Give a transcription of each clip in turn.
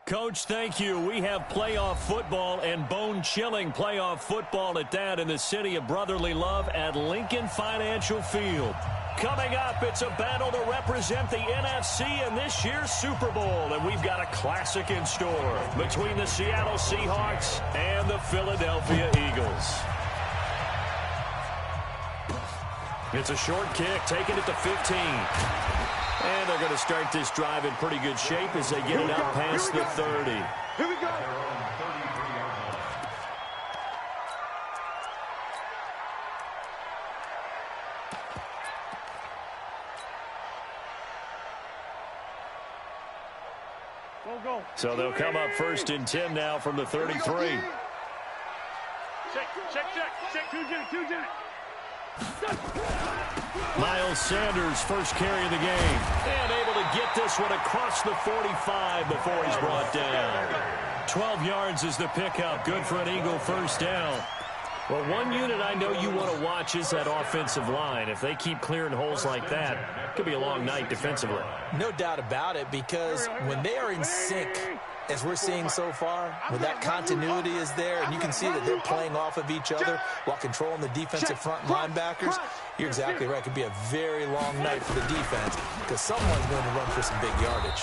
Coach, thank you. We have playoff football and bone-chilling playoff football at that in the city of brotherly love at Lincoln Financial Field. Coming up, it's a battle to represent the NFC in this year's Super Bowl, and we've got a classic in store between the Seattle Seahawks and the Philadelphia Eagles. It's a short kick, taken at the 15. And they're going to start this drive in pretty good shape as they get it out past the 30. Here we go. So they'll come up 1st and 10 now from the 33. Check. Two Janet. Miles Sanders, first carry of the game. And able to get this one across the 45 before he's brought down. 12 yards is the pickup. Good for an Eagle first down. Well, one unit I know you want to watch is that offensive line. If they keep clearing holes like that, it could be a long night defensively. No doubt about it, because when they are in sync, as we're seeing so far, when that continuity is there, and you can see that they're playing off of each other while controlling the defensive front linebackers, you're exactly right. It could be a very long night for the defense because someone's going to run for some big yardage.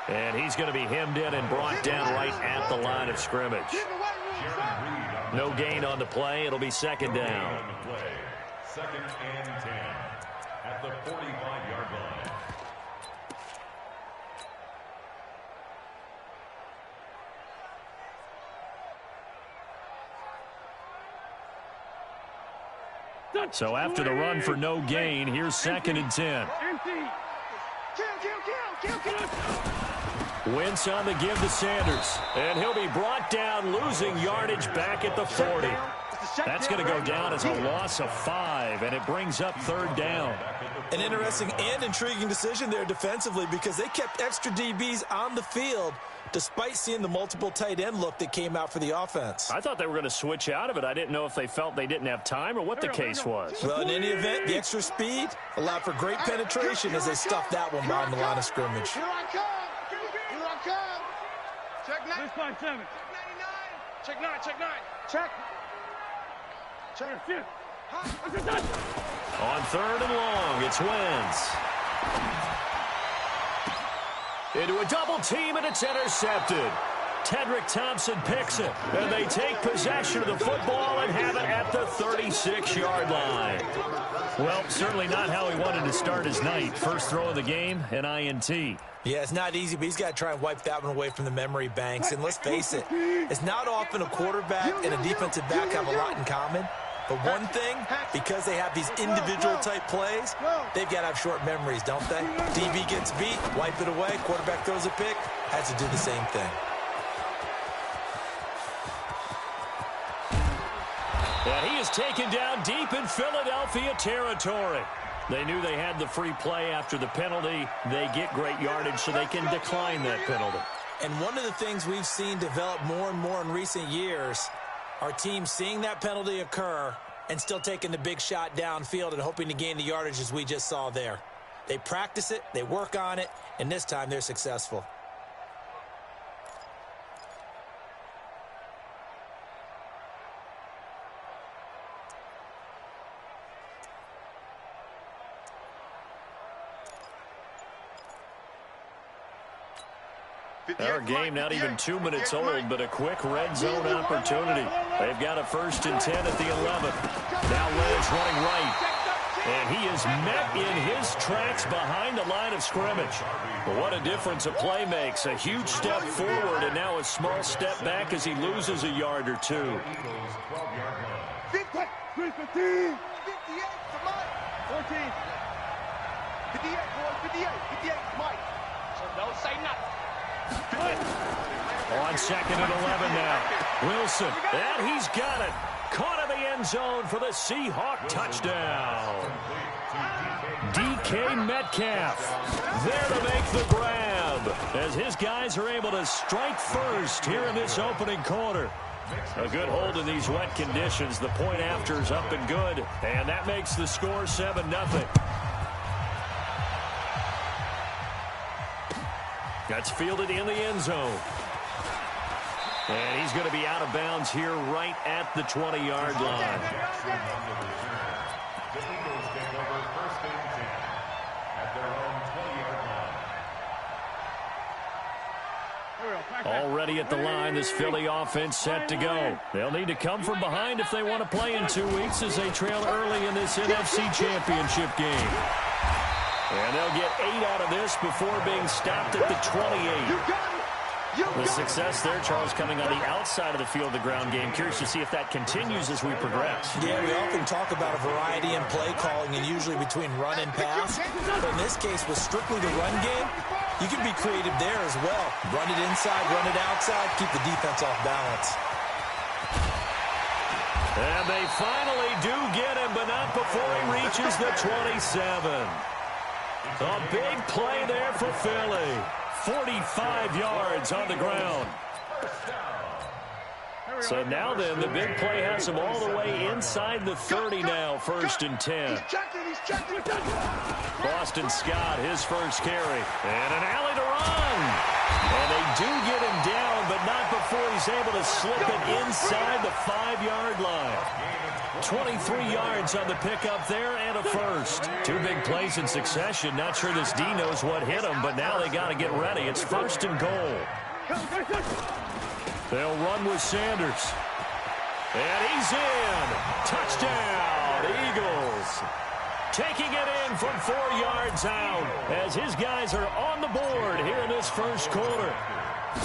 And he's going to be hemmed in and brought down right at the line of scrimmage. No gain on the play. It'll be 2nd down. 2nd and 10 at the 45-yard line. So after the run for no gain, here's 2nd and 10. Wentz on the give to Sanders. And he'll be brought down, losing yardage back at the 40. That's going to go down as a loss of 5, and it brings up 3rd down. An interesting and intriguing decision there defensively because they kept extra DBs on the field despite seeing the multiple tight end look that came out for the offense. I thought they were going to switch out of it. I didn't know if they felt they didn't have time or what the case was. Well, in any event, the extra speed allowed for great penetration as they stuffed that one behind the line of scrimmage. Here I come. Check 9. Check 99. Check 99. Check 9. Check. On 3rd and long, it's Wentz. Into a double team, and it's intercepted. Tedrick Thompson picks it, and they take possession of the football and have it at the 36-yard line. Well, certainly not how he wanted to start his night. First throw of the game, an INT. Yeah, it's not easy, but he's got to try and wipe that one away from the memory banks. And let's face it, it's not often a quarterback and a defensive back have a lot in common. But one thing, because they have these individual type plays, they've got to have short memories, don't they? DB gets beat, wipe it away, quarterback throws a pick, has to do the same thing. And he is taken down deep in Philadelphia territory. They knew they had the free play after the penalty. They get great yardage so they can decline that penalty. And one of the things we've seen develop more and more in recent years are teams seeing that penalty occur and still taking the big shot downfield and hoping to gain the yardage as we just saw there. They practice it, they work on it, and this time they're successful. Our game not even 2 minutes old, but a quick red zone opportunity. They've got a 1st and 10 at the 11. Now Lynch running right. And he is met in his tracks behind the line of scrimmage. But what a difference a play makes. A huge step forward and now a small step back as he loses a yard or two. 50, 58, 14, 58, boys, 58, Mike. So don't say nothing. On 2nd and 11 now. Wilson, and he's got it. Caught in the end zone for the Seahawk touchdown. DK Metcalf there to make the grab as his guys are able to strike first here in this opening quarter. A good hold in these wet conditions. The point after is up and good, and that makes the score 7-0. That's fielded in the end zone. And he's going to be out of bounds here right at the 20-yard line. The Eagles take over first and 10 at their own 20-yard line. Already at the line, this Philly offense set to go. They'll need to come from behind if they want to play in 2 weeks as they trail early in this NFC Championship game. And they'll get 8 out of this before being stopped at the 28. The success there, Charles, coming on the outside of the field, the ground game. Curious to see if that continues as we progress. Yeah, we often talk about a variety in play calling and usually between run and pass. But in this case, with strictly the run game, you can be creative there as well. Run it inside, run it outside, keep the defense off balance. And they finally do get him, but not before he reaches the 27. A big play there for Philly. 45 yards on the ground. So now then, the big play has him all the way inside the 30 now, 1st and 10. Boston Scott, his first carry. And an alley to run. And they do get him down, but not before he's able to slip it inside the 5-yard line. 23 yards on the pickup there and a first. 2 big plays in succession. Not sure this D knows what hit him, but now they got to get ready. It's 1st and goal. They'll run with Sanders. And he's in. Touchdown, Eagles. Taking it in from 4 yards out as his guys are on the board here in this first quarter.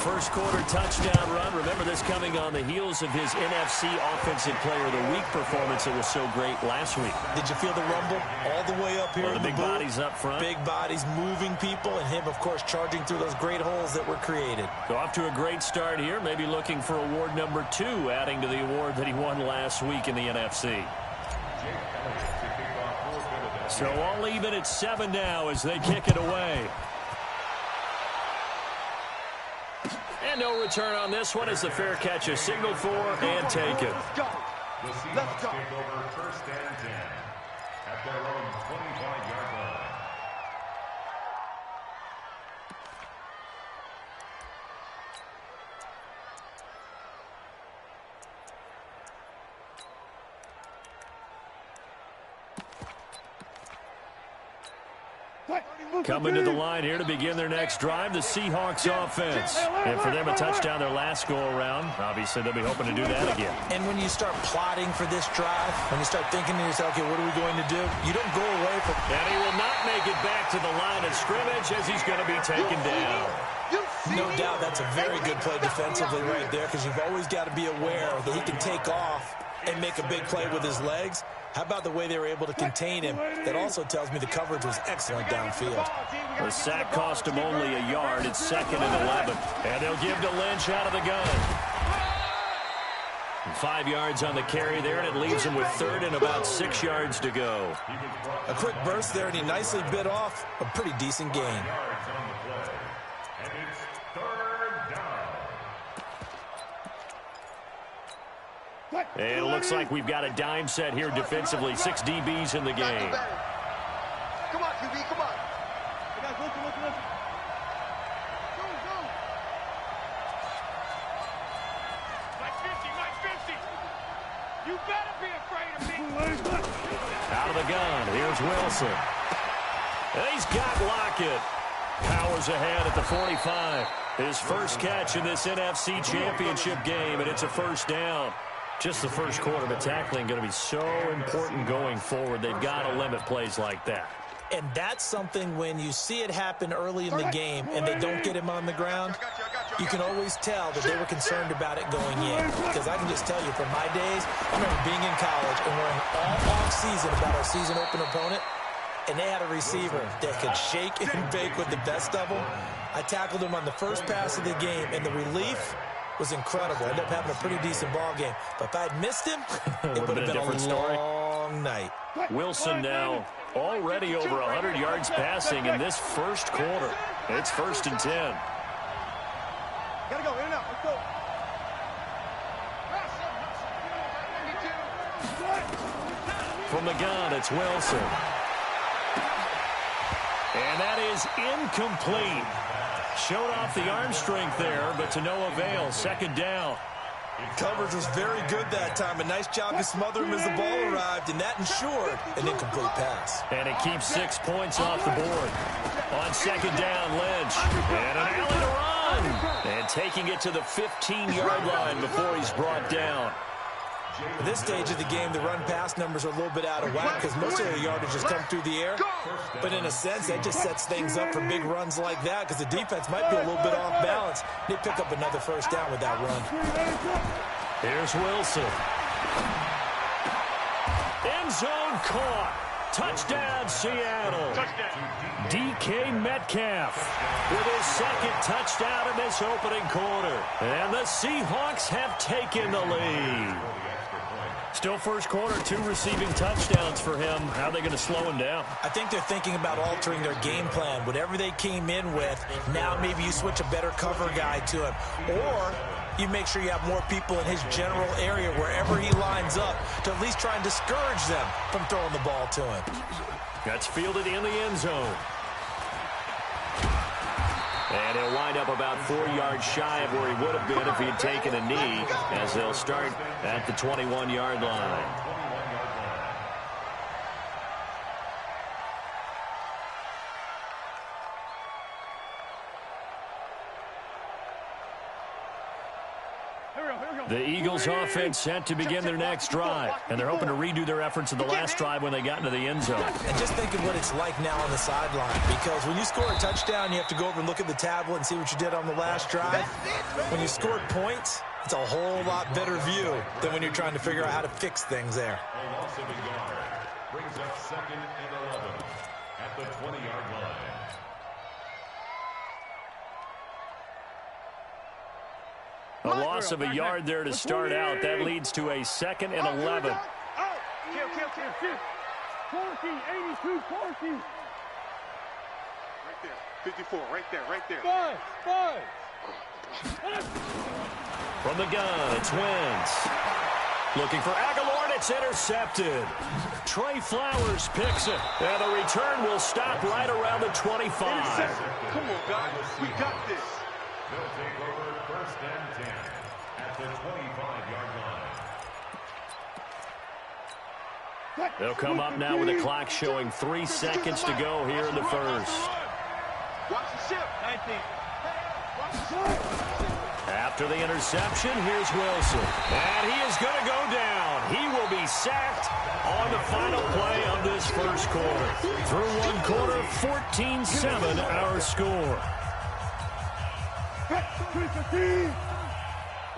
First quarter touchdown run. Remember, this coming on the heels of his NFC Offensive Player of the Week performance that was so great last week. Did you feel the rumble all the way up here? The big bodies up front. Big bodies moving people, and him, of course, charging through those great holes that were created. So off to a great start here. Maybe looking for award number 2, adding to the award that he won last week in the NFC. So all even at 7 now as they kick it away. And no return on this one as the fair catch is signaled for and taken. The Seahawks take over 1st and 10 at their own 25-yard line. Coming to the line here to begin their next drive, the Seahawks offense. And for them, a touchdown their last go-around. Obviously, they'll be hoping to do that again. And when you start plotting for this drive, when you start thinking to yourself, okay, what are we going to do? You don't go away from... And he will not make it back to the line of scrimmage as he's going to be taken down. No doubt that's a very good play defensively right there because you've always got to be aware that he can take off and make a big play with his legs. How about the way they were able to contain him? That also tells me the coverage was excellent downfield. The sack cost him only a yard. It's 2nd and 11. And they'll give to Lynch out of the gun. 5 yards on the carry there, and it leaves him with 3rd and about 6 yards to go. A quick burst there, and he nicely bit off a pretty decent gain. And it looks like we've got a dime set here defensively. 6 DBs in the game. Come on, QB, come on. Hey guys, listen. Go. Mike 50. You better be afraid of me. Out of the gun, here's Wilson. And he's got Lockett. Powers ahead at the 45. His first catch in this NFC Championship game, and it's a 1st down. Just the first quarter, but tackling going to be so important going forward. They've got to limit plays like that. And that's something when you see it happen early in the game and they don't get him on the ground, you can always tell that they were concerned about it going in. Because I can just tell you from my days, I remember being in college and worrying all off-season about our season open opponent, and they had a receiver that could shake and bake with the best of them. I tackled him on the first pass of the game, and the relief was incredible. I ended up having a pretty decent ball game. But if I had missed him, it would have been a long night. Wilson now already over 100 yards passing in this first quarter. It's 1st and 10. Gotta go, in and out, let's go. From the gun, it's Wilson. And that is incomplete. Showed off the arm strength there, but to no avail. Second down. Coverage was very good that time. A nice job to smother him as the ball arrived, and that ensured an incomplete pass. And it keeps 6 points off the board. On second down, Lynch. And an alley to run. And taking it to the 15-yard line before he's brought down. At this stage of the game, the run-pass numbers are a little bit out of whack because most of the yardage has come through the air. But in a sense, that just sets things up for big runs like that because the defense might be a little bit off balance. They pick up another first down with that run. Here's Wilson. End zone caught. Touchdown, Seattle. DK Metcalf with his second touchdown in this opening quarter. And the Seahawks have taken the lead. Still first quarter, 2 receiving touchdowns for him. How are they going to slow him down? I think they're thinking about altering their game plan. Whatever they came in with, now maybe you switch a better cover guy to him. Or you make sure you have more people in his general area wherever he lines up to at least try and discourage them from throwing the ball to him. That's fielded in the end zone. And he'll wind up about 4 yards shy of where he would have been if he had taken a knee, as they'll start at the 21-yard line. The Eagles offense set to begin their next drive, and they're hoping to redo their efforts in the last drive when they got into the end zone. And just think of what it's like now on the sideline, because when you score a touchdown, you have to go over and look at the tablet and see what you did on the last drive. When you scored points, it's a whole lot better view than when you're trying to figure out how to fix things there. A loss of a yard brings up 2nd and 11 at the 20-yard line. A loss of a yard there to start out. That leads to a 2nd and 11. Kill. 14, 82, 14. Right there. 54, right there. Five. From the gun, it's Wentz. Looking for Aguilar, and it's intercepted. Trey Flowers picks it. And the return will stop right around the 25. Come on, guys. We got this. They'll take over 1st and 10 at the 25-yard line. They'll come up now with the clock showing 3 seconds to go here in the first. Watch the ship. 19. After the interception, here's Wilson. And he is going to go down. He will be sacked on the final play of this first quarter. Through one quarter, 14-7 our score.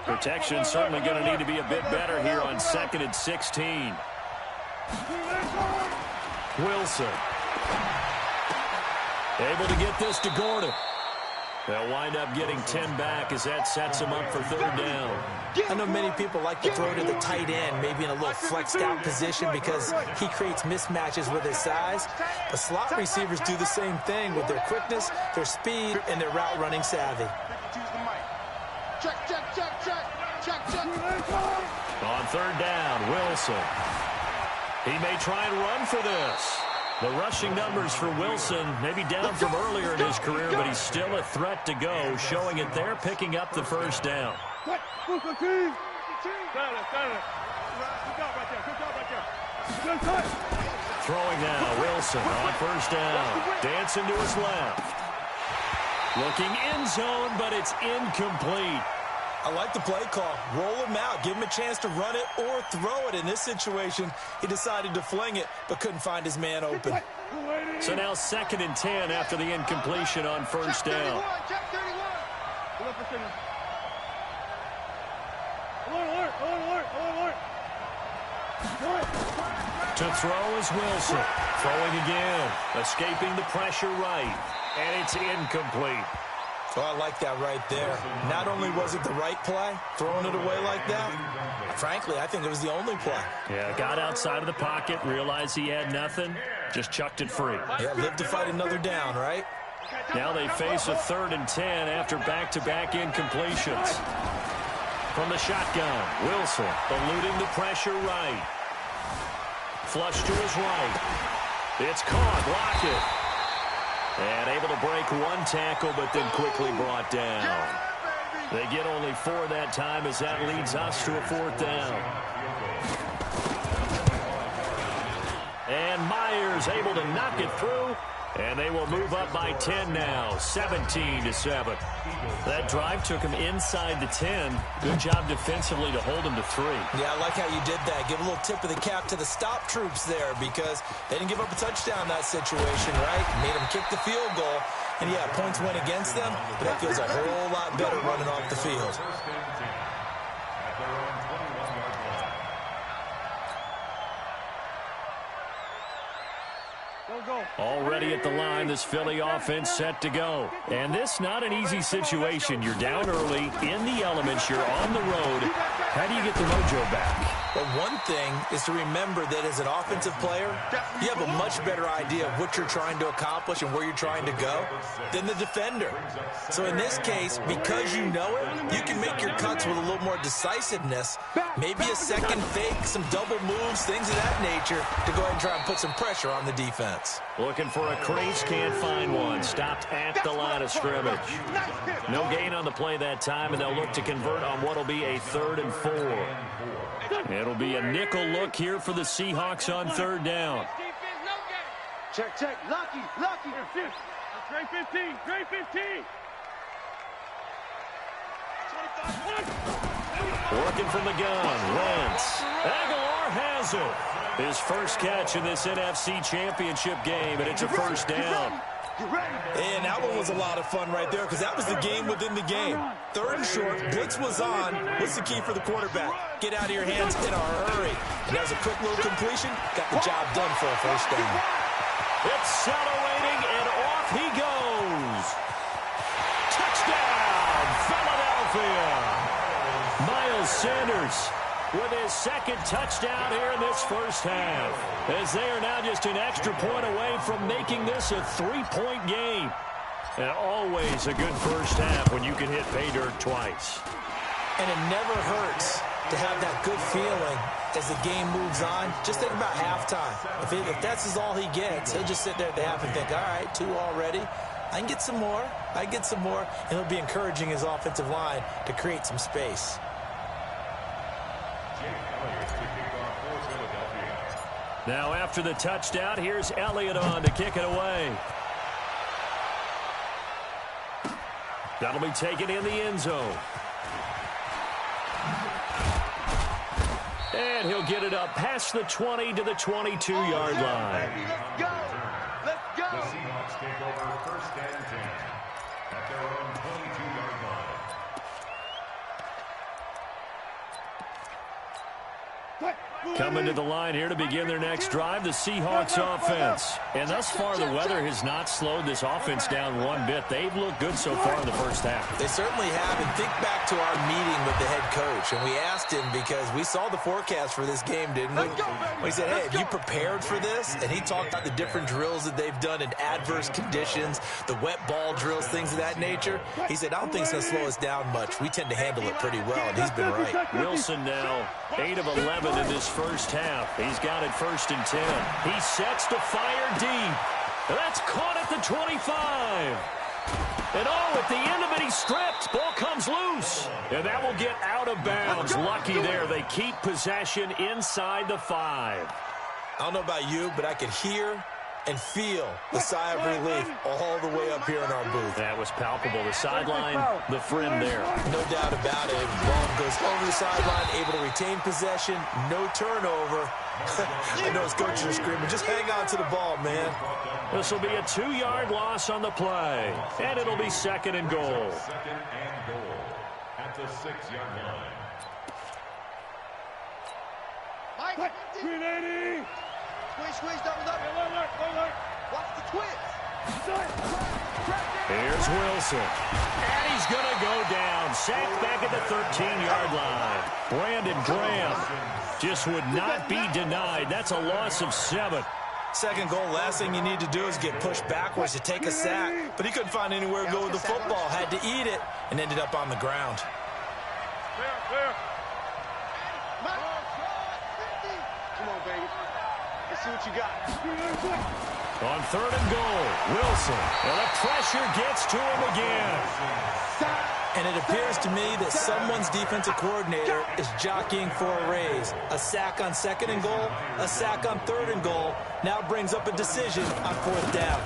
Protection certainly going to need to be a bit better here on 2nd and 16. Wilson. Able to get this to Gordon. They'll wind up getting 10 back as that sets them up for 3rd down. I know many people like to throw to the tight end, maybe in a little flexed out position because he creates mismatches with his size. But slot receivers do the same thing with their quickness, their speed, and their route running savvy. Check. On 3rd down, Wilson. He may try and run for this. The rushing numbers for Wilson may be down from eearlier in his career, but he's still a threat to go, showing it there, picking up the first down. Throwing now, Wilson on first down. Dancing to his left. Looking end zone, but it's incomplete. I like the play call. Roll him out. Give him a chance to run it or throw it. In this situation, he decided to fling it, but couldn't find his man open. So now 2nd and 10 after the incompletion on first down. To throw is Wilson. Throwing again. Escaping the pressure right. And it's incomplete. Oh, I like that right there. Not only was it the right play, throwing it away like that, frankly, I think it was the only play. Yeah, got outside of the pocket, realized he had nothing, just chucked it free. Yeah, live to fight another down, right? Now they face a 3rd and 10 after back-to-back incompletions. From the shotgun, Wilson eluding the pressure right. Flush to his right. It's caught. Lockett. And able to break one tackle, but then quickly brought down. They get only 4 that time as that leads us to a 4th down. And Myers able to knock it through. And they will move up by 10 now, 17-7. That drive took him inside the 10. Good job defensively to hold him to 3. Yeah, I like how you did that. Give a little tip of the cap to the stop troops there because they didn't give up a touchdown in that situation, right? Made them kick the field goal. And, yeah, points went against them, but that feels a whole lot better running off the field. Already at the line, this Philly offense set to go. And this not an easy situation. You're down early, in the elements, you're on the road. How do you get the mojo back? Well, one thing is to remember that as an offensive player, you have a much better idea of what you're trying to accomplish and where you're trying to go than the defender. So in this case, because you know it, you can make your cuts with a little more decisiveness, maybe a second fake, some double moves, things of that nature to go ahead and try and put some pressure on the defense. Looking for a crease, can't find one. Stopped at the line of scrimmage. No gain on the play that time, and they'll look to convert on what will be a 3rd and 4. It'll be a nickel look here for the Seahawks on 3rd down. Check, check. Lucky. Grade 15. Grade 15. 25. Working from the gun. Wentz. Aguilar has it. His first catch in this NFC Championship game, and it's a 1st down. And that one was a lot of fun right there because that was the game within the game. 3rd and short, blitz was on. What's the key for the quarterback? Get out of your hands in a hurry. And that was a quick little completion. Got the job done for a 1st down. Accelerating, and off he goes. Touchdown, Philadelphia. Miles Sanders with his 2nd touchdown here in this 1st half, as they are now just an extra point away from making this a 3-point game. And always a good 1st half when you can hit pay dirt twice. And it never hurts to have that good feeling as the game moves on. Just think about halftime. If that's all he gets, he'll just sit there at the half and think, all right, 2 already. I can get some more. And he'll be encouraging his offensive line to create some space. Now after the touchdown, here's Elliott on to kick it away. That'll be taken in the end zone. And he'll get it up past the 20 to the 22-yard line. Let's go. The Seahawks take over 1st and 10 at their own 22-yard line. Coming to the line here to begin their next drive, the Seahawks offense. And thus far, the weather has not slowed this offense down one bit. They've looked good so far in the 1st half. They certainly have. And think back to our meeting with the head coach. And we asked him because we saw the forecast for this game, didn't we? We said, hey, have you prepared for this? And he talked about the different drills that they've done in adverse conditions, the wet ball drills, things of that nature. He said, I don't think it's going to slow us down much. We tend to handle it pretty well, and he's been right. Wilson now 8 of 11 in this 1st half. He's got it 1st and 10. He sets to fire deep. That's caught at the 25. And at the end of it, he's stripped. Ball comes loose. And that will get out of bounds. Lucky there. They keep possession inside the 5. I don't know about you, but I could hear and feel the sigh of relief all the way up here in our booth. That was palpable. The sideline, the friend there. No doubt about it. Ball goes over the sideline, able to retain possession, no turnover. I know his coaches are screaming, just hang on to the ball, man. This will be a 2-yard loss on the play, and it'll be 2nd and goal. 2nd and goal at the 6-yard line. Mike, 380. Squeeze, double. Watch the twist. Here's Wilson. And he's going to go down. Sacked back at the 13-yard line. Brandon Graham just would not be denied. That's a loss of 7. 2nd goal, last thing you need to do is get pushed backwards to take a sack. But he couldn't find anywhere to go with the football. Had to eat it and ended up on the ground. Clear. Come on, baby. Let's see what you got. On 3rd and goal, Wilson. And the pressure gets to him again. And it appears to me that someone's defensive coordinator is jockeying for a raise. A sack on 2nd and goal, a sack on 3rd and goal, now brings up a decision on 4th down.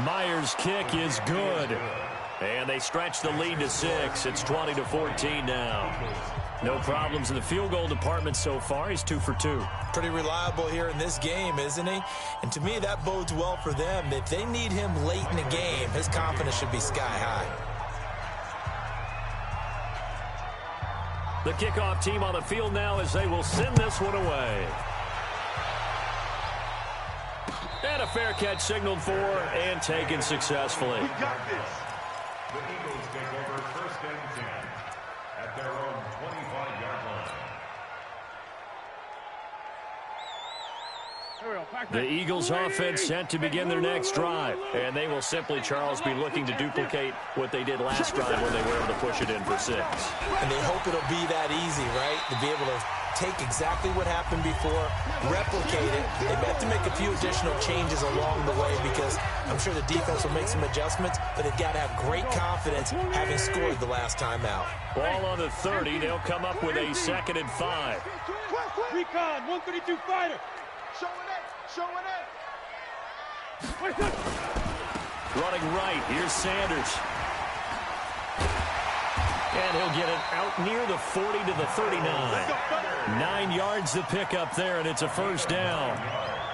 Myers' kick is good. And they stretch the lead to 6. It's 20-14 now. No problems in the field goal department so far. He's 2 for 2. Pretty reliable here in this game, isn't he? And to me, that bodes well for them. If they need him late in the game, his confidence should be sky high. The kickoff team on the field now as they will send this one away. And a fair catch signaled for and taken successfully. We got this. The Eagles take over 1st and 10 at their own 25-yard line. The Eagles offense set to begin their next drive. And they will simply, Charles, be looking to duplicate what they did last drive when they were able to push it in for 6. And they hope it'll be that easy, right? To be able to take exactly what happened before, replicate it. They may have to make a few additional changes along the way because I'm sure the defense will make some adjustments, but they've got to have great confidence having scored the last time out. Ball on the 30. They'll come up with a 2nd and 5. Recon, 132 fighter. Showing it. Running right. Here's Sanders. And he'll get it out near the 40 to the 39. 9 yards to pick up there, and it's a 1st down.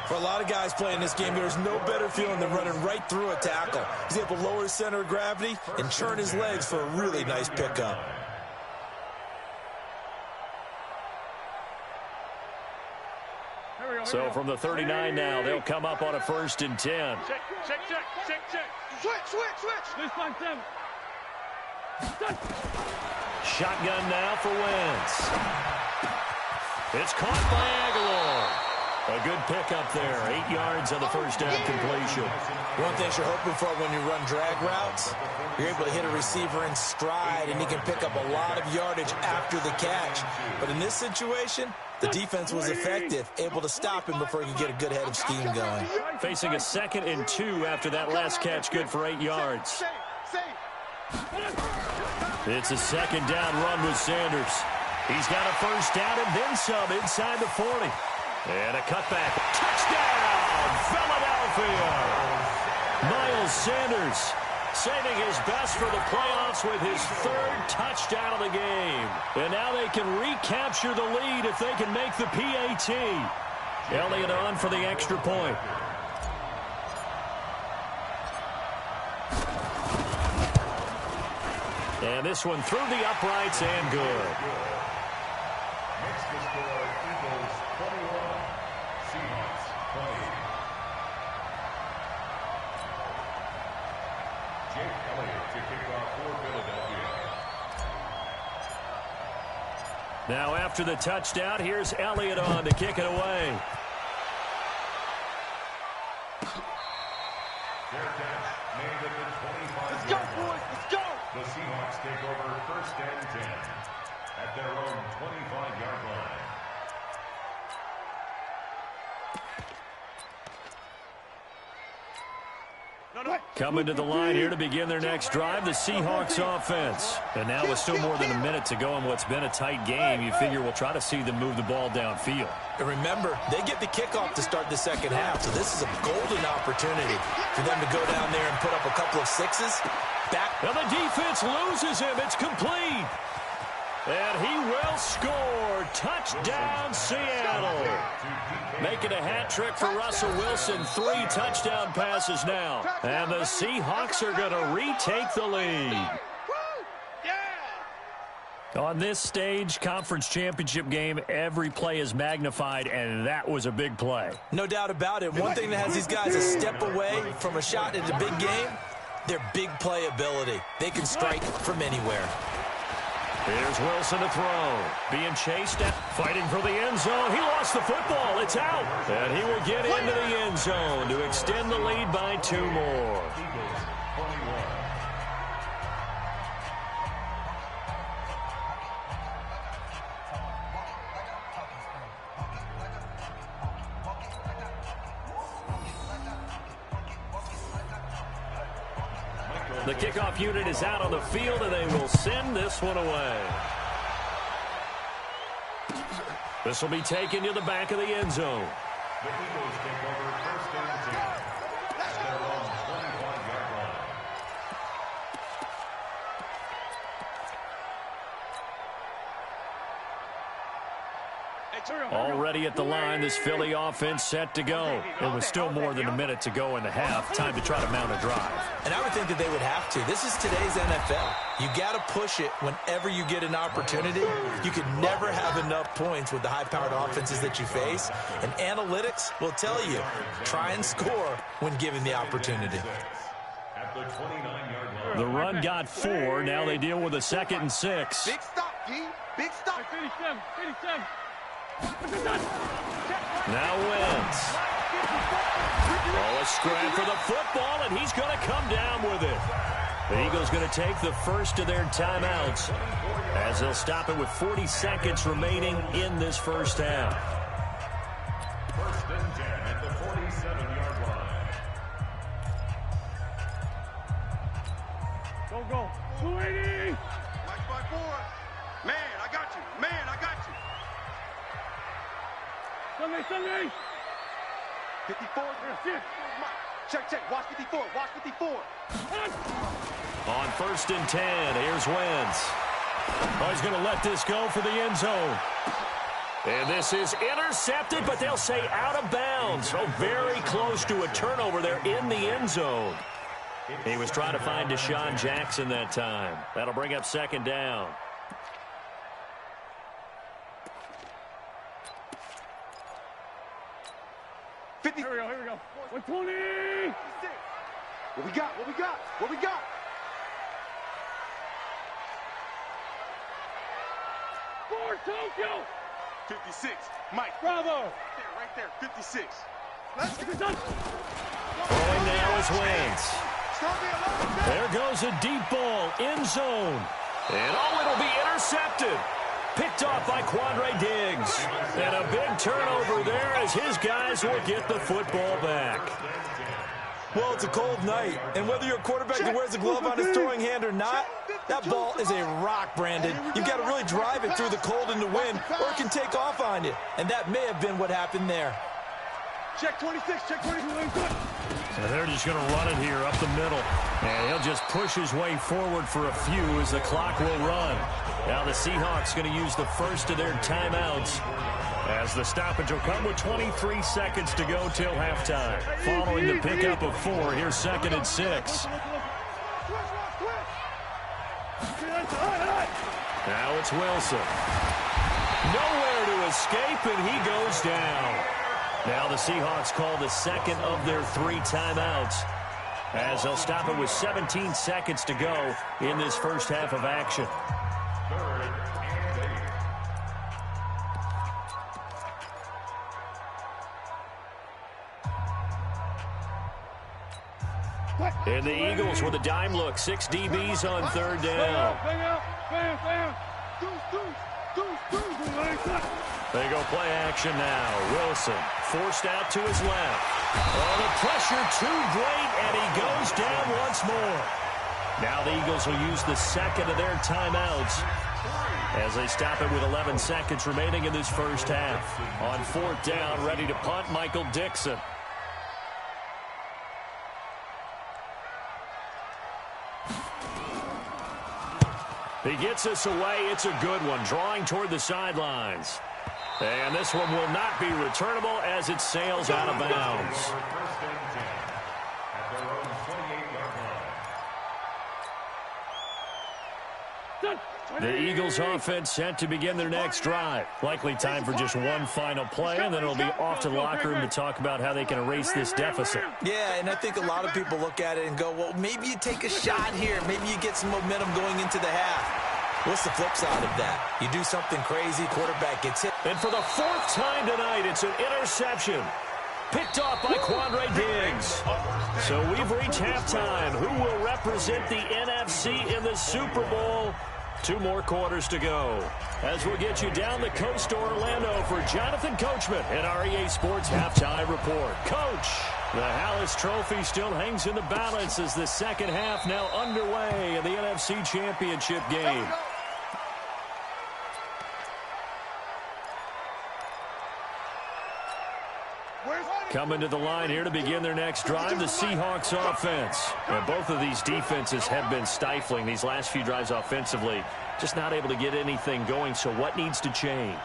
For a lot of guys playing this game, there's no better feeling than running right through a tackle. He's able to lower his center of gravity and churn his legs for a really nice pickup. So from the 39 now, they'll come up on a 1st and 10. Check. Switch. This time, 7. Shotgun now for Wentz. It's caught by Aguilar. A good pickup there. 8 yards on the 1st down completion. One thing you're hoping for when you run drag routes, you're able to hit a receiver in stride, and he can pick up a lot of yardage after the catch. But in this situation, the defense was effective, able to stop him before he could get a good head of steam going. Facing a 2nd and 2 after that last catch, good for 8 yards. It's a 2nd down run with Sanders. He's got a 1st down and then some inside the 40. And a cutback. Touchdown, Philadelphia! Miles Sanders saving his best for the playoffs with his 3rd touchdown of the game. And now they can recapture the lead if they can make the PAT. Elliott on for the extra point. And this one through the uprights and good. Makes the score Eagles 21, Seahawks 20. Jake Elliott to kick off for Philadelphia. Now after the touchdown, here's Elliott on to kick it away. Fair catch made at the 25-yard Let's go, line. boys. Let's go. The Seahawks take over 1st and 10 at their own 25-yard line. Coming to the line here to begin their next drive, the Seahawks offense. And now with still more than a minute to go in what's been a tight game, you figure we'll try to see them move the ball downfield. And remember, they get the kickoff to start the 2nd half, so this is a golden opportunity for them to go down there and put up a couple of 6s. And the defense loses him. It's complete. And he will score. Touchdown, Seattle. Making a hat trick for Russell Wilson. 3 touchdown passes now. And the Seahawks are going to retake the lead. On this stage, conference championship game, every play is magnified, and that was a big play. No doubt about it. One thing that has these guys a step away from a shot in the big game, their big play ability. They can strike from anywhere. Here's Wilson to throw. Being chased, fighting for the end zone. He lost the football. It's out. And he will get into the end zone to extend the lead by 2 more. Eagles 21. The kickoff unit is out on the field, and they will send this one away. This will be taken to the back of the end zone. The Eagles take over first and 10 at their own 21-yard line. Already at the line, this Philly offense set to go. It was still more than a minute to go in the half. Time to try to mount a drive. And I would think that they would have to. This is today's NFL. You got to push it whenever you get an opportunity. You can never have enough points with the high-powered offenses that you face. And analytics will tell you, try and score when given the opportunity. At the 29-yard line. The run got 4. Now they deal with a 2nd and 6. Big stop, D. Big stop. 57, 57. Now Wentz. Oh, a scrap for the football, and he's going to come down with it. The Eagles going to take the first of their timeouts as they'll stop it with 40 seconds remaining in this first half. First and 10 at the 47-yard line. Go. 280. Watch by 4. Man, I got you. Man, I got you. Sunday. 54. Check. Watch 54. Watch 54. On first and 10, here's Wentz. Oh, he's going to let this go for the end zone. And this is intercepted, but they'll say out of bounds. So very close to a turnover there in the end zone. He was trying to find Deshaun Jackson that time. That'll bring up 2nd down. Here we go. 120. What we got? For Tokyo. 56. Mike. Bravo. Right there. 56. Let's get it done. Throwing now is Wentz. There goes a deep ball, end zone. And it'll be intercepted. Picked off by Quandre Diggs. And a big turnover there as his guys will get the football back. Well, it's a cold night, and whether you're a quarterback that wears a glove on his throwing hand or not, that ball is a rock, Brandon. You've got to really drive it through the cold and the wind, or it can take off on you. And that may have been what happened there. Check 26. And they're just going to run it here up the middle. And he'll just push his way forward for a few as the clock will run. Now the Seahawks going to use the first of their timeouts as the stoppage will come with 23 seconds to go till halftime. Following the pickup of 4, here's 2nd and 6. Now it's Wilson. Nowhere to escape, and he goes down. Now the Seahawks call the 2nd of their 3 timeouts as they'll stop it with 17 seconds to go in this first half of action. 3rd and 8. And the Eagles with a dime look. 6 DBs on 3rd down. They go play action now. Wilson forced out to his left. Oh, the pressure too great, and he goes down once more. Now the Eagles will use the 2nd of their timeouts as they stop it with 11 seconds remaining in this first half. On 4th down, ready to punt, Michael Dixon. He gets us away. It's a good one, drawing toward the sidelines. And this one will not be returnable as it sails out of bounds. First and 10 at their own 28-yard line. The Eagles offense set to begin their next drive. Likely time for just one final play, and then it'll be off to the locker room to talk about how they can erase this deficit. Yeah, and I think a lot of people look at it and go, well, maybe you take a shot here. Maybe you get some momentum going into the half. What's the flip side of that? You do something crazy, quarterback gets hit. And for the 4th time tonight, it's an interception. Picked off by Quandre Diggs. So we've reached halftime. Who will represent the NFC in the Super Bowl? 2 more quarters to go. As we'll get you down the coast to Orlando for Jonathan Coachman at our EA Sports Halftime Report. Coach. The Hallis Trophy still hangs in the balance as the second half now underway in the NFC Championship game. Coming to the line here to begin their next drive, the Seahawks offense. And both of these defenses have been stifling these last few drives offensively. Just not able to get anything going, so what needs to change?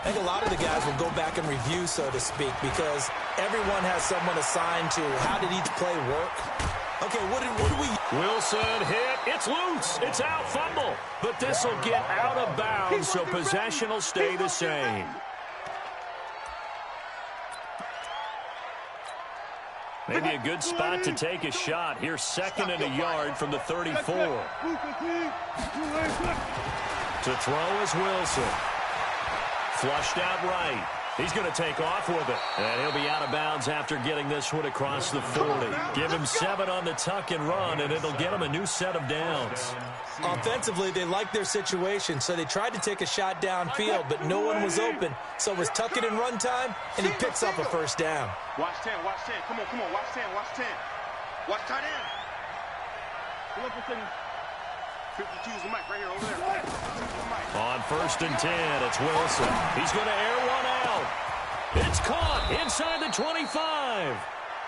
I think a lot of the guys will go back and review, so to speak, because everyone has someone assigned to how did each play work. Okay, what do we... Wilson hit. It's loose. It's out, fumble. But this will get out of bounds, so possession will stay the same. Maybe a good spot to take a shot. Here's 2nd and a yard from the 34. To throw is Wilson. Flushed out right. He's going to take off with it. And he'll be out of bounds after getting this one across the 40. Give him 7 on the tuck and run, and it'll get him a new set of downs. Offensively, they liked their situation, so they tried to take a shot downfield, but no one was open. So it was tuck it and run time, and he picks up a first down. Watch 10, watch 10. Come on, watch 10, watch 10. Watch tight end. Pull up the 52's the mic right here over there. On 1st and 10, it's Wilson. He's going to air one out. It's caught inside the 25.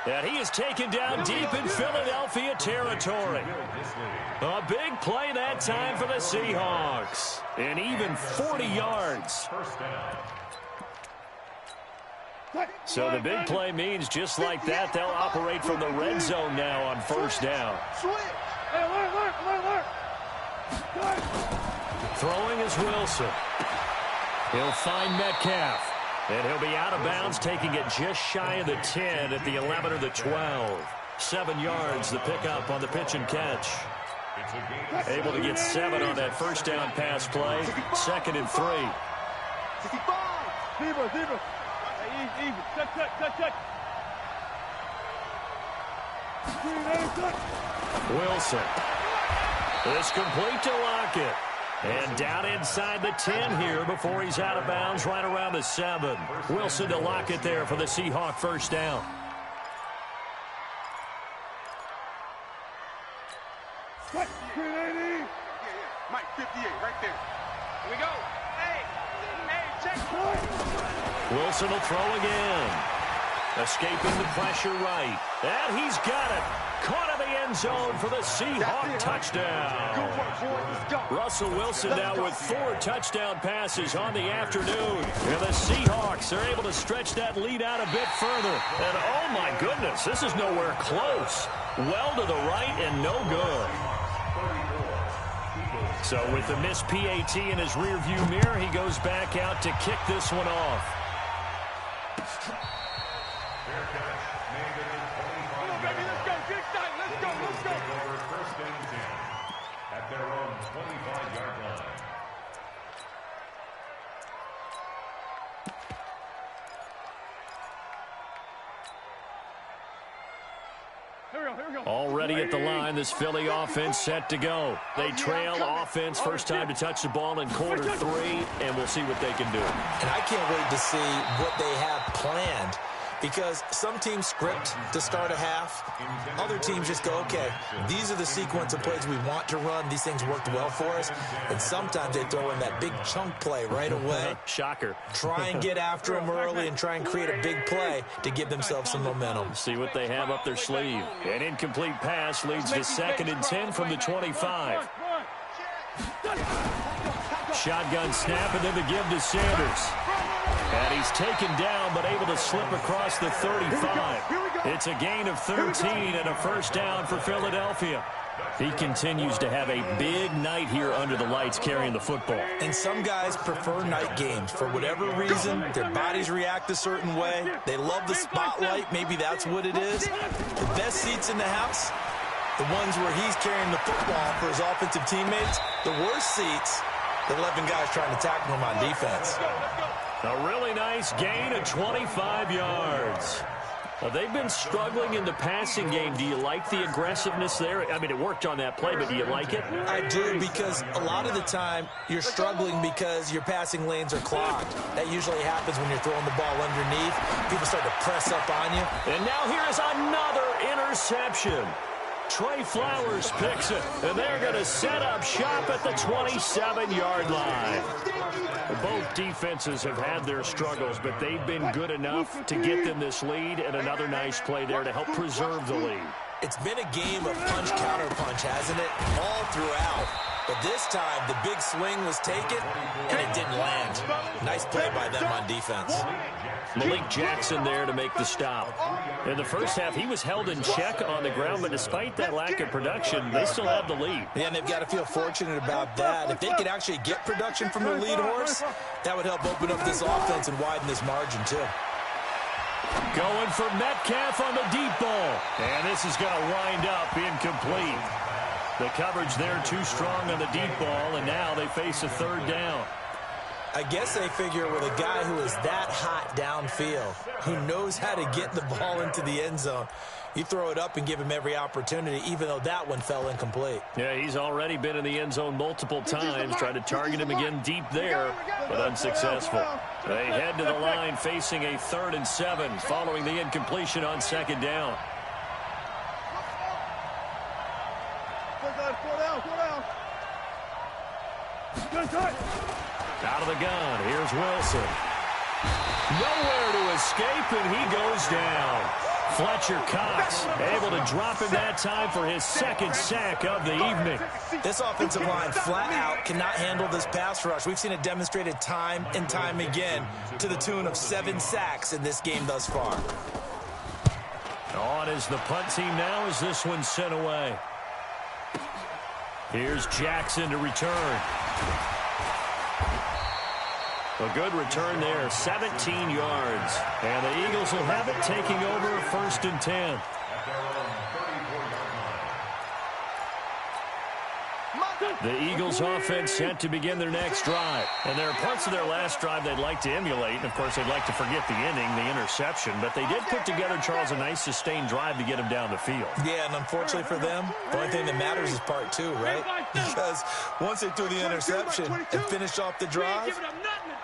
And he is taken down deep in Philadelphia territory. A big play that time for the Seahawks. And even 40 yards. So the big play means just like that, they'll operate from the red zone now on 1st down. Throwing is Wilson. He'll find Metcalf. And he'll be out of bounds, taking it just shy of the 10 at the 11 or the 12. 7 yards, the pickup on the pitch and catch. Able to get 7 on that 1st down pass play. 2nd and 3. Wilson. It's complete to Lockett. And down inside the 10 here before he's out of bounds right around the 7. Wilson to Lockett there for the Seahawk 1st down. Mike, 58, right there. Here we go. Hey, check. Wilson will throw again. Escaping the pressure right. And he's got it. Caught in the end zone for the Seahawk touchdown. Russell Wilson now with 4 touchdown passes on the afternoon. And the Seahawks are able to stretch that lead out a bit further. And oh my goodness, this is nowhere close. Well to the right and no good. So with the missed PAT in his rearview mirror, he goes back out to kick this one off. Already at the line, this Philly offense set to go. They trail offense, first time to touch the ball in quarter 3, and we'll see what they can do. And I can't wait to see what they have planned, because some teams script to start a half. Other teams just go, okay, these are the sequence of plays we want to run. These things worked well for us. And sometimes they throw in that big chunk play right away. Shocker. Try and get after them early and try and create a big play to give themselves some momentum. See what they have up their sleeve. An incomplete pass leads to 2nd and 10 from the 25. Shotgun snap and then the give to Sanders. And he's taken down but able to slip across the 35. It's a gain of 13 and a 1st down for Philadelphia. He continues to have a big night here under the lights carrying the football. And some guys prefer night games. For whatever reason, their bodies react a certain way. They love the spotlight. Maybe that's what it is. The best seats in the house, the ones where he's carrying the football for his offensive teammates. The worst seats, the 11 guys trying to tackle him on defense. A really nice gain of 25 yards. Well, they've been struggling in the passing game. Do you like the aggressiveness there? I mean, it worked on that play, but do you like it? I do, because a lot of the time you're struggling because your passing lanes are clogged. That usually happens when you're throwing the ball underneath. People start to press up on you. And now here is another interception. Trey Flowers picks it, and they're going to set up shop at the 27-yard line. Both defenses have had their struggles, but they've been good enough to get them this lead, and another nice play there to help preserve the lead. It's been a game of punch-counter-punch, hasn't it? All throughout. But this time, the big swing was taken, and it didn't land. Nice play by them on defense. Malik Jackson there to make the stop. In the first half, he was held in check on the ground, but despite that lack of production, they still have the lead. Yeah, and they've got to feel fortunate about that. If they could actually get production from their lead horse, that would help open up this offense and widen this margin, too. Going for Metcalf on the deep ball. And this is going to wind up incomplete. The coverage there too strong on the deep ball, and now they face a third down. I guess they figure with a guy who is that hot downfield, who knows how to get the ball into the end zone, you throw it up and give him every opportunity, even though that one fell incomplete. Yeah, he's already been in the end zone multiple times, trying to target him again deep there, but unsuccessful. They head to the line facing a 3rd and 7 following the incompletion on 2nd down. Out of the gun, here's Wilson. Nowhere to escape, and he goes down. Fletcher Cox able to drop him that time for his 2nd sack of the evening. This offensive line flat out cannot handle this pass rush. We've seen it demonstrated time and time again to the tune of 7 sacks in this game thus far. On is the punt team now as this one's sent away. Here's Jackson to return. A good return there, 17 yards. And the Eagles will have it, taking over 1st and 10. The Eagles offense set to begin their next drive. And there are parts of their last drive they'd like to emulate. And, of course, they'd like to forget the inning, the interception. But they did put together, Charles, a nice sustained drive to get him down the field. Yeah, and unfortunately for them, the only thing that matters is part 2, right? Because once they threw the interception and finished off the drive,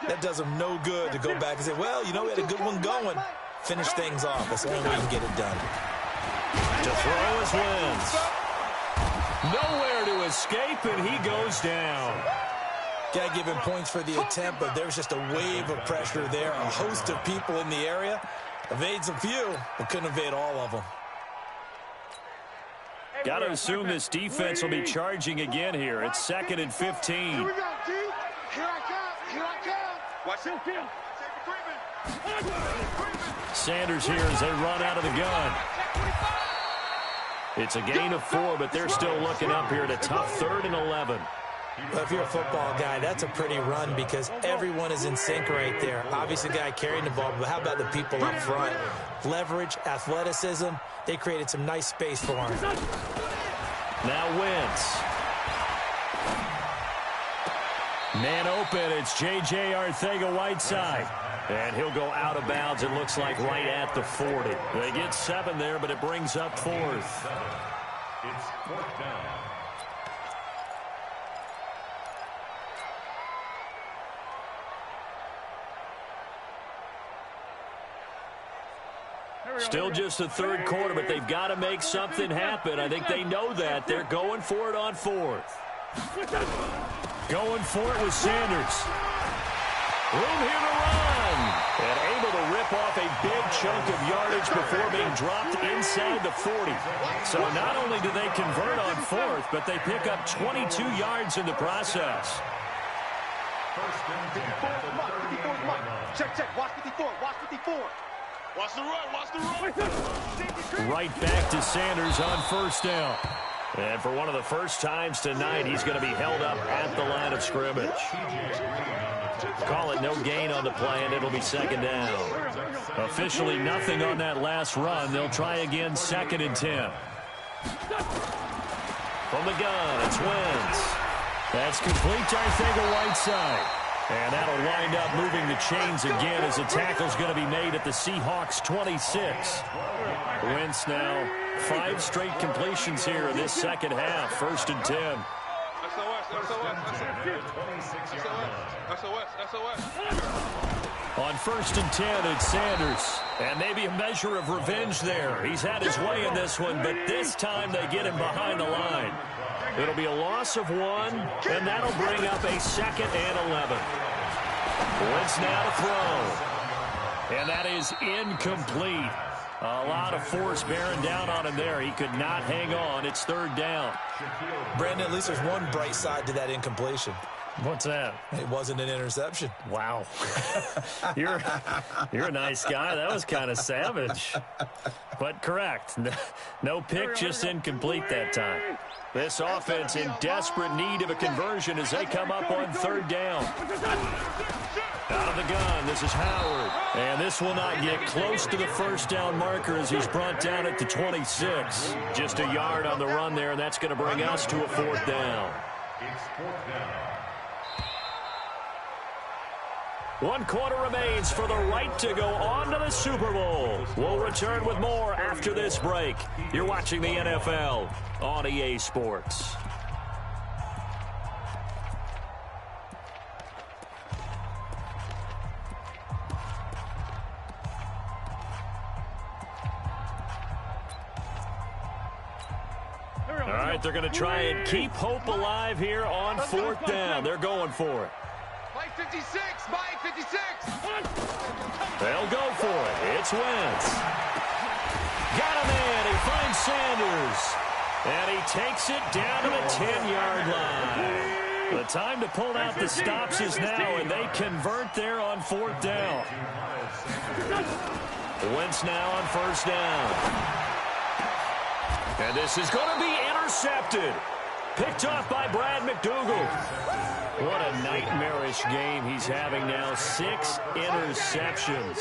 that does them no good to go back and say, well, you know, we had a good one going. Finish things off. That's the only way you can get it done. To throw his wins. Nowhere to escape, and he goes down. Got to give him points for the attempt, but there's just a wave of pressure there. A host of people in the area. Evades a few, but couldn't evade all of them. Got to assume this defense will be charging again here. It's 2nd and 15. Here we go, G. Here I come. Here I come. Watch it. Sanders here as they run out of the gun. It's a gain of 4, but they're still looking up here at a tough 3rd and 11. Well, if you're a football guy, that's a pretty run because everyone is in sync right there. Obviously, the guy carrying the ball, but how about the people up front? Leverage, athleticism, they created some nice space for him. Now Wentz. Man open, it's J.J. Arcega-Whiteside. And he'll go out of bounds, it looks like, right at the 40. They get 7 there, but it brings up 4th. It's 4th down. Still just the 3rd quarter, but they've got to make something happen. I think they know that. They're going for it on 4th. Going for it with Sanders. Room here to run. And able to rip off a big chunk of yardage before being dropped inside the 40. So not only do they convert on 4th, but they pick up 22 yards in the process. First and 10 at the 38 line. Check. Watch 54. Watch 54. Watch the run. Watch the run. Right back to Sanders on 1st down. And for one of the first times tonight, he's going to be held up at the line of scrimmage. Call it no gain on the play, and it'll be 2nd down. Officially nothing on that last run. They'll try again, 2nd and 10. From the gun, it's Wentz. That's complete to Arcega-Whiteside. And that'll wind up moving the chains again as a tackle's going to be made at the Seahawks 26. Wentz now 5 straight completions here in this second half. 1st and 10. On 1st and 10, it's Sanders. And maybe a measure of revenge there. He's had his way in this one, but this time they get him behind the line. It'll be a loss of 1, and that'll bring up a 2nd and 11. Wentz now to throw. And that is incomplete. A lot of force bearing down on him there. He could not hang on. It's 3rd down. Brandon, at least there's one bright side to that incompletion. What's that? It wasn't an interception. Wow. You're a nice guy. That was kind of savage. But correct. No pick, just incomplete that time. This offense in desperate need of a conversion as they come up on 3rd down. Out of the gun, this is Howard. And this will not get close to the 1st down marker as he's brought down at the 26. Just a yard on the run there, and that's going to bring us to a 4th down. It's 4th down. 1 quarter remains for the right to go on to the Super Bowl. We'll return with more after this break. You're watching the NFL on EA Sports. All right, they're going to try and keep hope alive here on 4th down. They're going for it. Mike 56, Mike 56. They'll go for it. It's Wentz. Got him in. He finds Sanders. And he takes it down to the 10-yard line. The time to pull out the stops is now, and they convert there on 4th down. Wentz now on 1st down. And this is going to be intercepted. Picked off by Brad McDougal. What a nightmarish game he's having now. 6 interceptions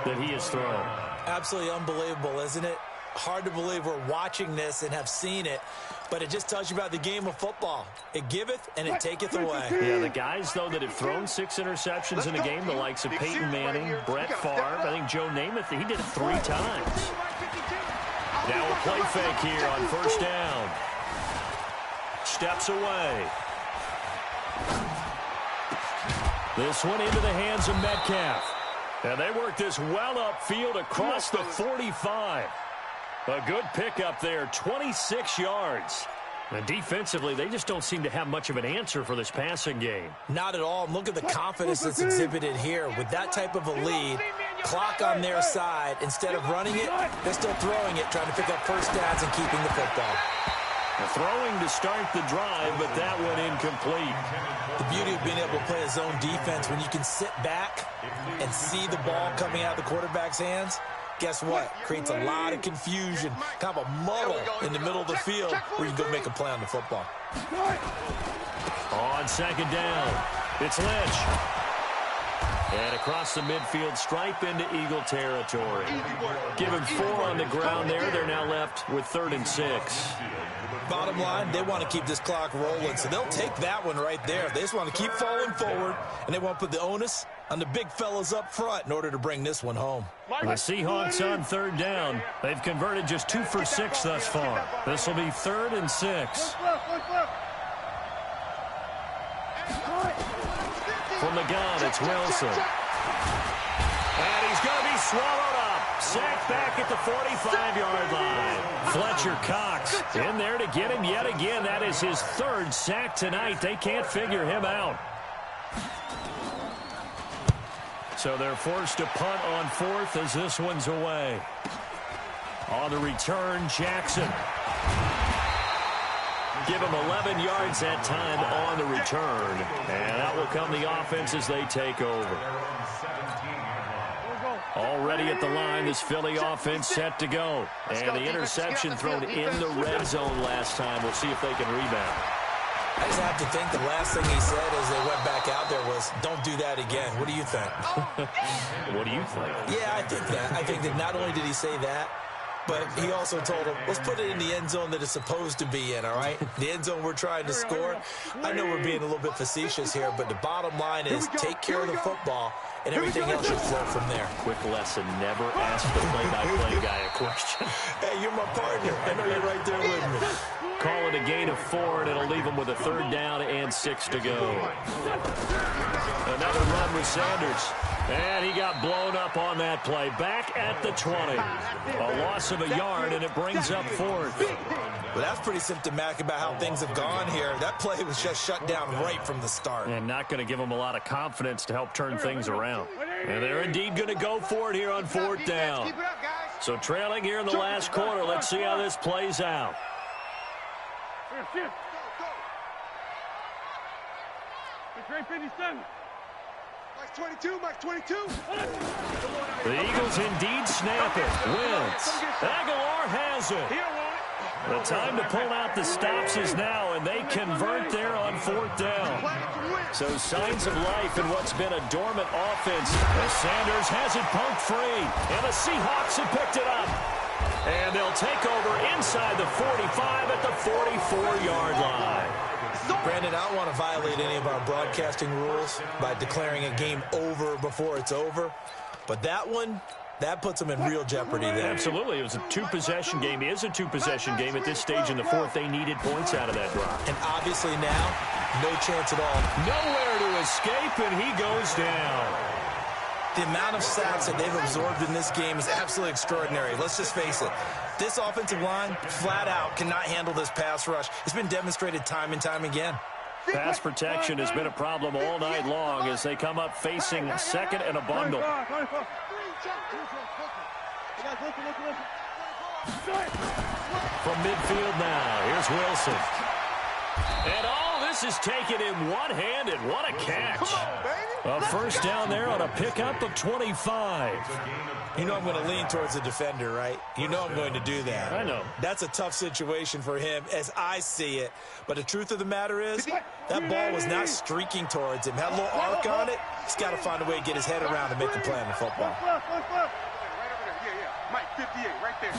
that he has thrown. Absolutely unbelievable, isn't it? Hard to believe we're watching this and have seen it, but it just tells you about the game of football. It giveth and it taketh away. Yeah, the guys, though, that have thrown 6 interceptions in a game, the likes of Peyton Manning, Brett Favre, I think Joe Namath, he did it 3 times. Now a play fake here on 1st down. Steps away. This one into the hands of Metcalf. And they work this well upfield across the 45. A good pickup there, 26 yards. And defensively, they just don't seem to have much of an answer for this passing game. Not at all. Look at the confidence that's exhibited here. With that type of a lead, clock on their side, instead of running it, they're still throwing it, trying to pick up 1st downs and keeping the football. Throwing to start the drive, but that one incomplete. The beauty of being able to play a zone defense, when you can sit back and see the ball coming out of the quarterback's hands, guess what? Creates a lot of confusion, kind of a muddle in the middle of the field where you can go make a play on the football. On 2nd down, it's Lynch. And across the midfield stripe into Eagle territory. Give him 4 on the ground there. They're now left with 3rd and 6. Bottom line, they want to keep this clock rolling, so they'll take that one right there. They just want to keep falling forward, and they want to put the onus on the big fellas up front in order to bring this one home. The Seahawks on 3rd down. They've converted just 2 for 6 thus far. This will be 3rd and 6. From the gun, it's Wilson. And he's going to be swallowed up. Sacked back at the 45-yard line. Fletcher Cox in there to get him yet again. That is his 3rd sack tonight. They can't figure him out. So they're forced to punt on 4th as this one's away. On the return, Jackson. Give him 11 yards that time on the return. And out will come the offense as they take over. Already at the line, this Philly offense set to go. And the interception thrown in the red zone last time. We'll see if they can rebound. I just have to think the last thing he said as they went back out there was, don't do that again. What do you think? What do you think? Yeah, I think that. I think that not only did he say that, but he also told him, let's put it in the end zone that it's supposed to be in, all right? The end zone we're trying to score. I know we're being a little bit facetious here, but the bottom line is take care of the football, and everything else should flow from there. Quick lesson, never ask the play-by-play guy a question. Hey, you're my partner. I know you're right there with me. Call it a gain of 4, and it'll leave him with a 3rd down and 6 to go. Another run with Sanders. And he got blown up on that play. Back at the 20. A loss of a yard, and it brings up 4th. Well, that's pretty symptomatic about how things have gone here. That play was just shut down right from the start. And not going to give him a lot of confidence to help turn things around. And they're indeed going to go for it here on 4th down. So trailing here in the last quarter. Let's see how this plays out. Mike's 22, Mike's 22. The Eagles indeed snap it. Wins. Aguilar has it. The time to pull out the stops is now, and they convert there on 4th down. So signs of life in what's been a dormant offense. As Sanders has it poked free, and the Seahawks have picked it up. And they'll take over inside the 45 at the 44-yard line. Brandon, I don't want to violate any of our broadcasting rules by declaring a game over before it's over. But that one, that puts them in real jeopardy there. Absolutely. It was a 2-possession game. It is a 2-possession game at this stage in the 4th. They needed points out of that drive. And obviously now, no chance at all. Nowhere to escape, and he goes down. The amount of sacks that they've absorbed in this game is absolutely extraordinary. Let's just face it. This offensive line, flat out, cannot handle this pass rush. It's been demonstrated time and time again. Pass protection has been a problem all night long as they come up facing 2nd and a bundle. From midfield now, here's Wilson. And all this is taken in one-handed. What a catch. A 1st down there on a pickup of 25. You know I'm going to lean towards the defender, right? You know I'm going to do that. I know. That's a tough situation for him as I see it. But the truth of the matter is, that ball was not streaking towards him. Had a little arc on it. He's got to find a way to get his head around and make a play on the football. Mike, 58, right there.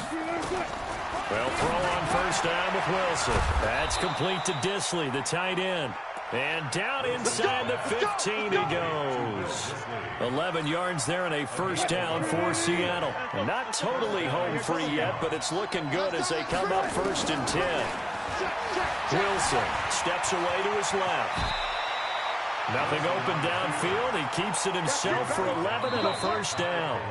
Well, throw on 1st down with Wilson. That's complete to Disley, the tight end. And down inside the 15 he goes. 11 yards there and a 1st down for Seattle. Not totally home free yet, but it's looking good as they come up 1st and 10. Wilson steps away to his left. Nothing open downfield. He keeps it himself for 11 and a 1st down.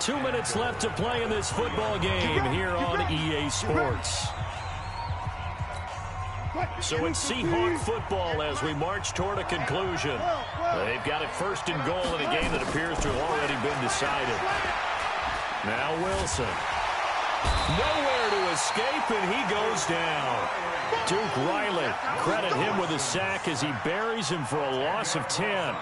2 minutes left to play in this football game here on EA Sports. So it's Seahawk football as we march toward a conclusion. They've got it 1st and goal in a game that appears to have already been decided. Now Wilson. Nowhere to escape, and he goes down. Duke Riley, credit him with a sack as he buries him for a loss of 10.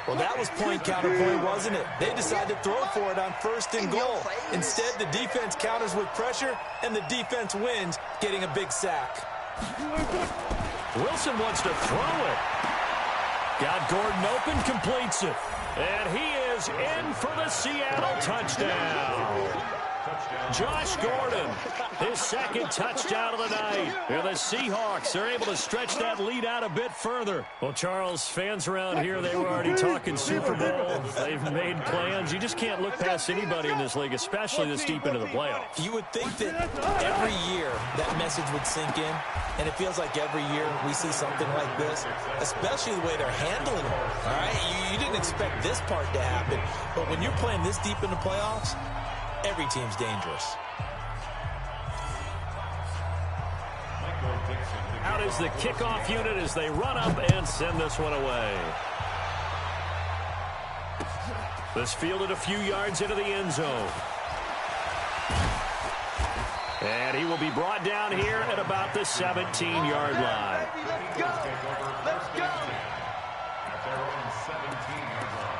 Well, that was point counterpoint, wasn't it? They decided to throw for it on 1st and goal. Instead, the defense counters with pressure, and the defense wins, getting a big sack. Wilson wants to throw it. Got Gordon open, completes it. And he is in for the Seattle touchdown. Josh Gordon, his 2nd touchdown of the night. And the Seahawks are able to stretch that lead out a bit further. Well, Charles, fans around here, they were already talking Super Bowl. They've made plans. You just can't look past anybody in this league, especially this deep into the playoffs. You would think that every year that message would sink in, and it feels like every year we see something like this, especially the way they're handling it. All right, you didn't expect this part to happen, but when you're playing this deep in the playoffs, every team's dangerous. Out is the kickoff unit as they run up and send this one away. This fielded a few yards into the end zone. And he will be brought down here at about the 17-yard line. Let's go! Let's go! At their own 17-yard line.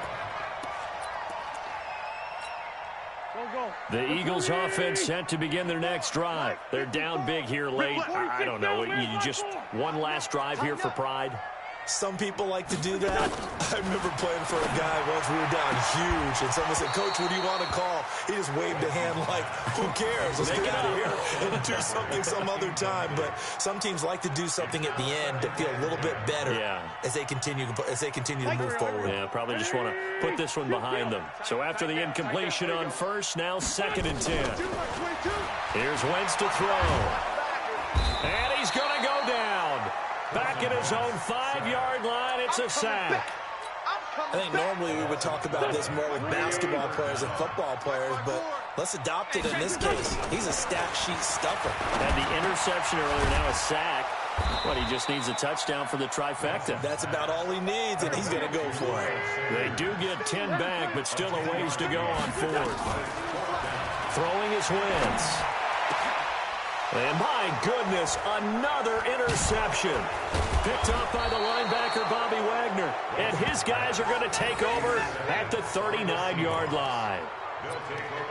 The Eagles offense set to begin their next drive. They're down big here late. I don't know. You just one last drive here for pride? Some people like to do that. I remember playing for a guy once. We were down huge, and someone said, "Coach, what do you want to call?" He just waved a hand like, "Who cares? Let's get out of here and do something some other time." But some teams like to do something at the end to feel a little bit better as they continue to move forward. Yeah, probably just want to put this one behind them. So after the incompletion on first, now 2nd and 10. Here's Wentz to throw. And he's going to go down. Back at his own 5-yard line, it's a sack. I think normally we would talk about this more with basketball players and football players, but let's adopt it in this case. He's a stat sheet stuffer. Had the interception earlier, now a sack. But he just needs a touchdown for the trifecta. That's about all he needs, and he's going to go for it. They do get 10 back, but still a ways to go on 4th. Throwing his Wentz. And my goodness, another interception. Picked up by the linebacker, Bobby Wagner. And his guys are going to take over at the 39-yard line.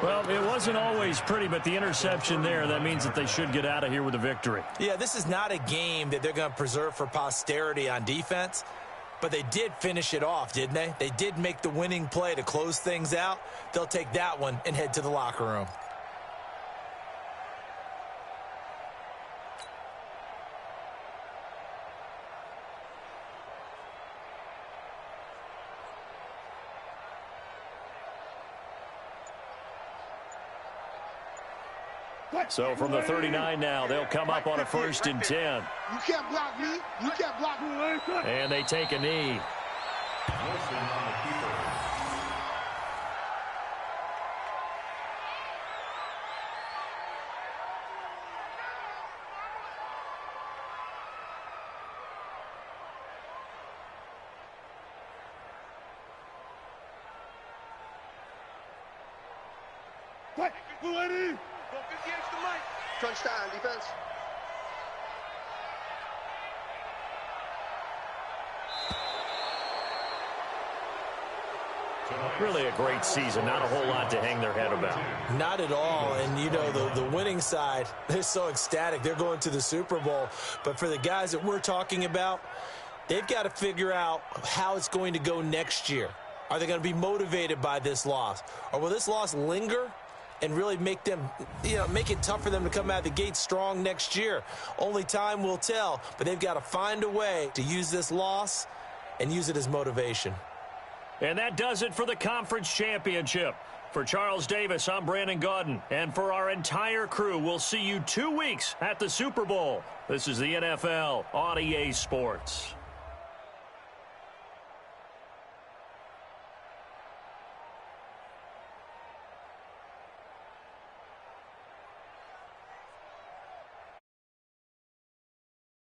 Well, it wasn't always pretty, but the interception there, that means that they should get out of here with a victory. Yeah, this is not a game that they're going to preserve for posterity on defense, but they did finish it off, didn't they? They did make the winning play to close things out. They'll take that one and head to the locker room. So from the 39 now, they'll come up on a 1st and 10. You can't block me. You can't block me. And they take a knee. Touchdown, defense. Really a great season. Not a whole lot to hang their head about. Not at all. And, you know, the winning side, they're so ecstatic. They're going to the Super Bowl. But for the guys that we're talking about, they've got to figure out how it's going to go next year. Are they going to be motivated by this loss? Or will this loss linger and really make them, make it tough for them to come out of the gate strong next year? Only time will tell, but they've got to find a way to use this loss and use it as motivation. And that does it for the conference championship. For Charles Davis, I'm Brandon Gaudin. And for our entire crew, we'll see you 2 weeks at the Super Bowl. This is the NFL on EA Sports.